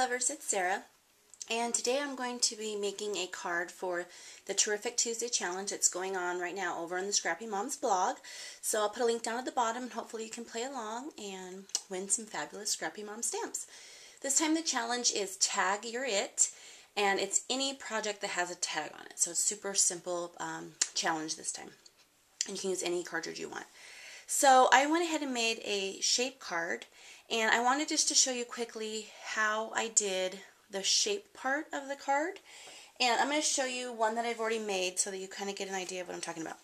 lovers, it's Sarah, and today I'm going to be making a card for the Terrific Tuesday Challenge that's going on right now over on the Scrappy Moms blog. So I'll put a link down at the bottom and hopefully you can play along and win some fabulous Scrappy Mom stamps. This time the challenge is Tag Your It, and it's any project that has a tag on it. So it's a super simple challenge this time, and you can use any cartridge you want. So I went ahead and made a shape card, and I wanted just to show you quickly how I did the shape part of the card. And I'm going to show you one that I've already made so that you kind of get an idea of what I'm talking about.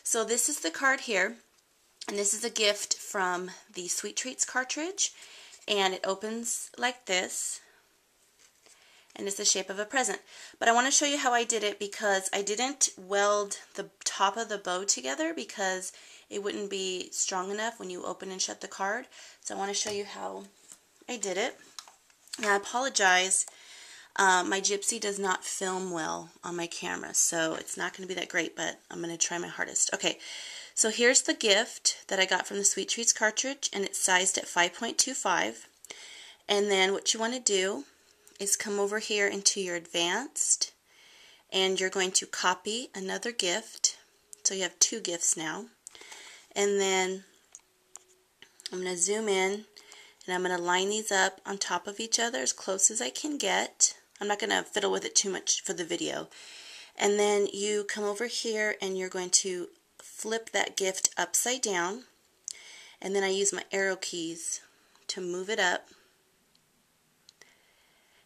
So this is the card here, and this is a gift from the Sweet Treats cartridge, and it opens like this, and it's the shape of a present. But I want to show you how I did it because I didn't weld the top of the bow together because it wouldn't be strong enough when you open and shut the card. So I want to show you how I did it. And I apologize, my Gypsy does not film well on my camera, so it's not going to be that great, but I'm going to try my hardest. Okay, so here's the gift that I got from the Sweet Treats cartridge, and it's sized at 5.25. And then what you want to do is come over here into your advanced, and you're going to copy another gift. So you have two gifts now. And then I'm going to zoom in, and I'm going to line these up on top of each other as close as I can get. I'm not going to fiddle with it too much for the video. And then you come over here and you're going to flip that gift upside down. And then I use my arrow keys to move it up.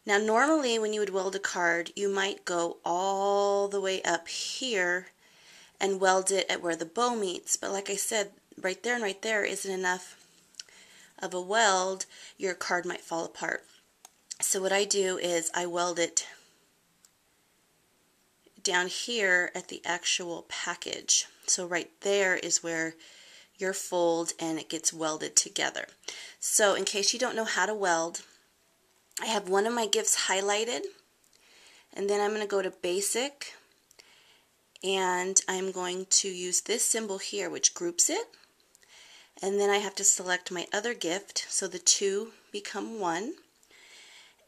Now normally when you would weld a card, you might go all the way up here and weld it at where the bow meets. But like I said, right there and right there isn't enough of a weld. Your card might fall apart. So what I do is I weld it down here at the actual package. So right there is where your fold and it gets welded together. So in case you don't know how to weld, I have one of my gifts highlighted, and then I'm going to go to Basic, and I'm going to use this symbol here which groups it, and then I have to select my other gift so the two become one,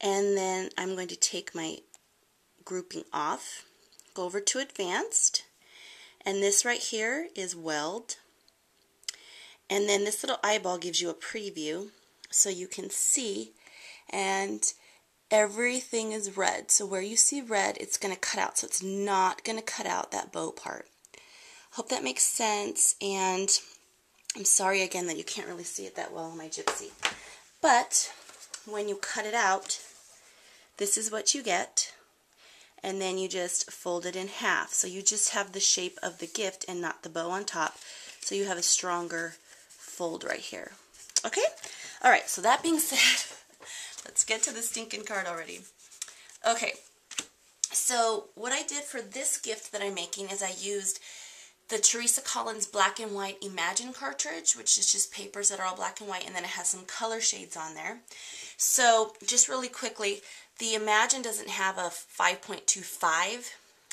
and then I'm going to take my grouping off, go over to Advanced, and this right here is Weld, and then this little eyeball gives you a preview so you can see, and everything is red. So where you see red, it's going to cut out. So it's not going to cut out that bow part. Hope that makes sense. And I'm sorry again that you can't really see it that well on my Gypsy. But when you cut it out, this is what you get. And then you just fold it in half. So you just have the shape of the gift and not the bow on top. So you have a stronger fold right here. Okay? Alright, so that being said, let's get to the stinking card already. Okay, so what I did for this gift that I'm making is I used the Teresa Collins Black and White Imagine cartridge, which is just papers that are all black and white, and then it has some color shades on there. So just really quickly, the Imagine doesn't have a 5.25.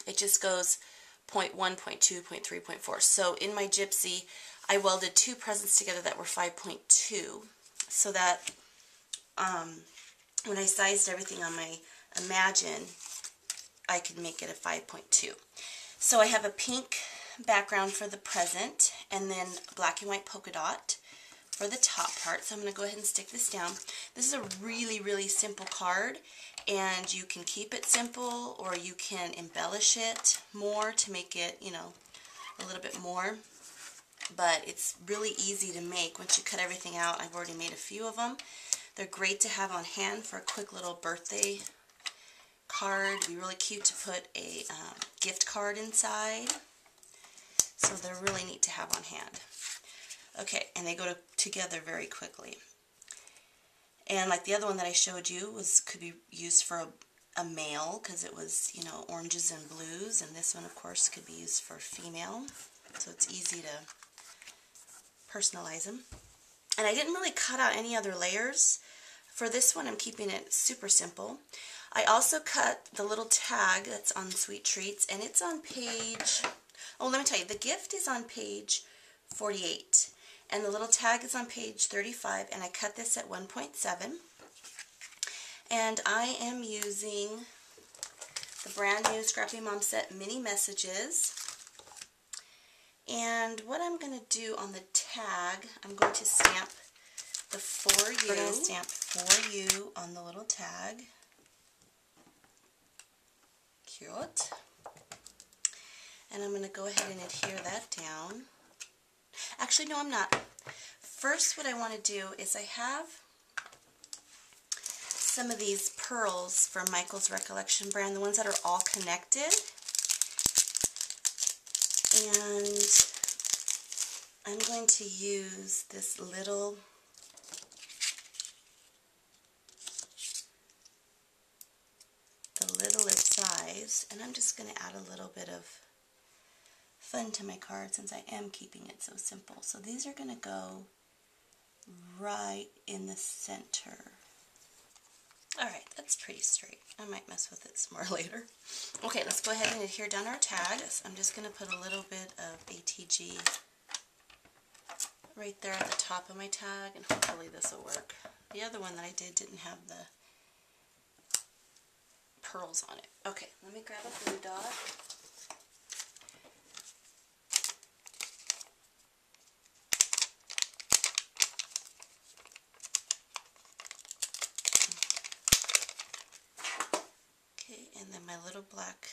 It just goes 0.1, 0.2, 0.3, 0.4. So in my Gypsy, I welded two presents together that were 5.2, so that when I sized everything on my Imagine, I could make it a 5.2. So I have a pink background for the present, and then black and white polka dot for the top part. So I'm going to go ahead and stick this down. This is a really, really simple card, and you can keep it simple, or you can embellish it more to make it, you know, a little bit more. But it's really easy to make once you cut everything out. I've already made a few of them. They're great to have on hand for a quick little birthday card. It'd be really cute to put a gift card inside. So they're really neat to have on hand. Okay, and they go together very quickly. And like the other one that I showed you could be used for a male because it was, you know, oranges and blues, and this one of course could be used for female. So it's easy to personalize them. And I didn't really cut out any other layers. For this one, I'm keeping it super simple. I also cut the little tag that's on Sweet Treats, and it's on page, oh, let me tell you, the gift is on page 48, and the little tag is on page 35, and I cut this at 1.7. And I am using the brand new Scrappy Mom Set Mini Messages. And what I'm going to do on the tag, I'm going to stamp the For You. We're going to stamp For You on the little tag. Cute. And I'm going to go ahead and adhere that down. Actually, no, I'm not. First, what I want to do is I have some of these pearls from Michael's Recollection brand, the ones that are all connected. And I'm going to use this little size, and I'm just going to add a little bit of fun to my card since I am keeping it so simple. So these are going to go right in the center. Alright, that's pretty straight. I might mess with it some more later. Okay, let's go ahead and adhere down our tags. I'm just going to put a little bit of ATG right there at the top of my tag, and hopefully this will work. The other one that I did didn't have the pearls on it. Okay, let me grab a blue dot. Okay, and then my little black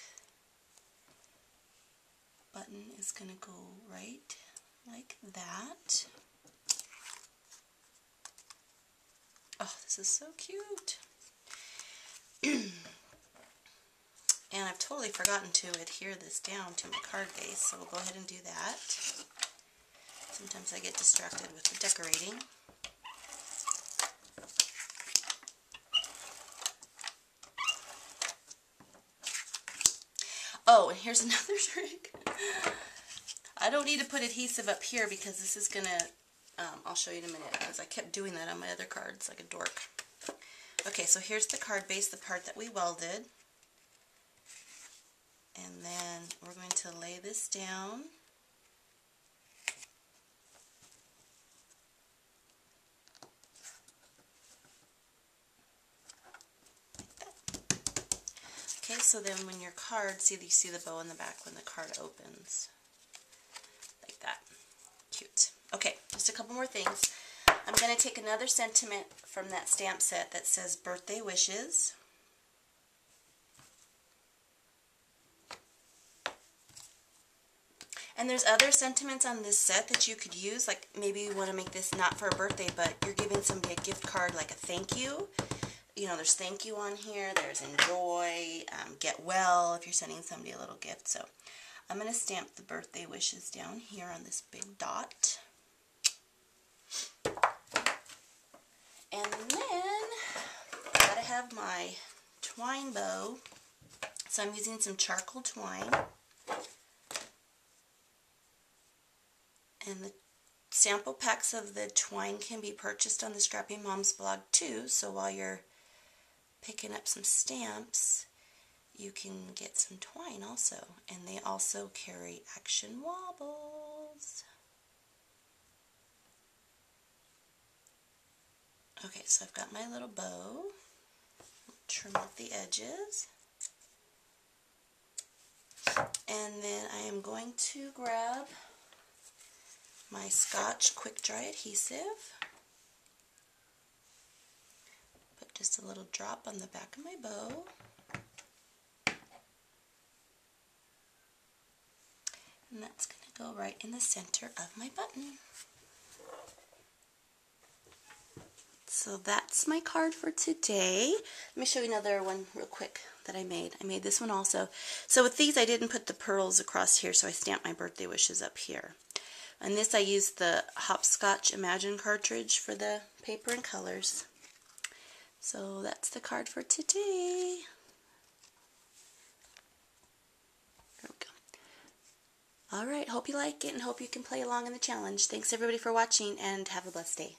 button is going to go right like that. Oh, this is so cute. And I've totally forgotten to adhere this down to my card base, so we'll go ahead and do that. Sometimes I get distracted with the decorating. Oh, and here's another trick. I don't need to put adhesive up here because this is going to, I'll show you in a minute, because I kept doing that on my other cards like a dork. Okay, so here's the card base, the part that we welded. And then we're going to lay this down. Like that. Okay, so then when your card, you see the bow in the back when the card opens. Like that. Cute. Okay, just a couple more things. I'm going to take another sentiment from that stamp set that says Birthday Wishes. And there's other sentiments on this set that you could use, like maybe you want to make this not for a birthday, but you're giving somebody a gift card like a thank you. You know, there's thank you on here, there's enjoy, get well if you're sending somebody a little gift. So I'm going to stamp the birthday wishes down here on this big dot. And then I gotta have my twine bow. So I'm using some charcoal twine. And the sample packs of the twine can be purchased on the Scrappy Moms blog too, so while you're picking up some stamps, you can get some twine also. And they also carry action wobbles. Okay, so I've got my little bow. Trim off the edges. And then I am going to grab my Scotch Quick Dry Adhesive. Put just a little drop on the back of my bow. And that's going to go right in the center of my button. So that's my card for today. Let me show you another one real quick that I made. I made this one also. So with these I didn't put the pearls across here, so I stamped my birthday wishes up here. And this I used the Hopscotch Imagine cartridge for the paper and colors. So that's the card for today. There we go. Alright, hope you like it and hope you can play along in the challenge. Thanks everybody for watching and have a blessed day.